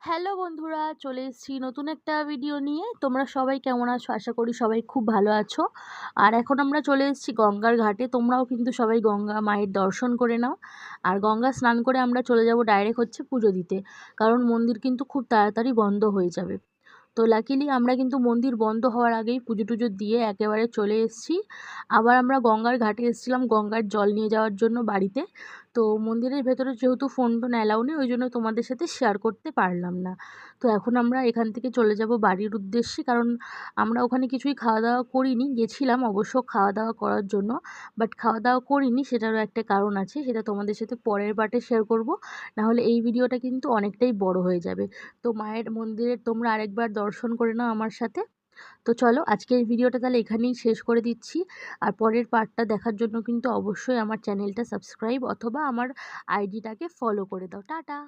Hello বন্ধুরা, চলে এসেছি নতুন একটা ভিডিও নিয়ে। তোমরা সবাই কেমন আছো? আশা করি সবাই খুব ভালো আছো। আর এখন আমরা চলে এসেছি গঙ্গার ঘাটে। তোমরাও কিন্তু সবাই গঙ্গা মায়ের দর্শন করে নাও। আর গঙ্গা স্নান করে আমরা চলে যাব ডাইরেক্ট হচ্ছে পুজো দিতে, কারণ মন্দির কিন্তু খুব তাড়াতাড়ি বন্ধ হয়ে যাবে। তো লাকিলি আমরা কিন্তু মন্দির বন্ধ হওয়ার আগেই পুজো টুজো দিয়ে একেবারে চলে এসেছি। আবার আমরা গঙ্গার ঘাটে এসেছিলাম গঙ্গার জল নিয়ে যাওয়ার জন্য বাড়িতে। তো মন্দিরের ভেতরে যেহেতু ফোন টোন অ্যালাউ নেই, ওই জন্য তোমাদের সাথে শেয়ার করতে পারলাম না। তো এখন আমরা এখান থেকে চলে যাব বাড়ির উদ্দেশ্যে, কারণ আমরা ওখানে কিছুই খাওয়া দাওয়া করিনি। গেছিলাম অবশ্য খাওয়া দাওয়া করার জন্য, বাট খাওয়া দাওয়া করিনি, সেটারও একটা কারণ আছে, সেটা তোমাদের সাথে পরের পার্টে শেয়ার করব। নাহলে এই ভিডিওটা কিন্তু অনেকটাই বড় হয়ে যাবে। তো মায়ের মন্দিরের তোমরা আরেকবার দর্শন করে নাও আমার সাথে। তো চলো আজকের ভিডিওটা তাহলে এখানেই শেষ করে দিচ্ছি। আর পরের পার্টটা দেখার জন্য কিন্তু অবশ্যই আমার চ্যানেলটা সাবস্ক্রাইব অথবা আমার আইডিটাকে ফলো করে দাও। টাটা।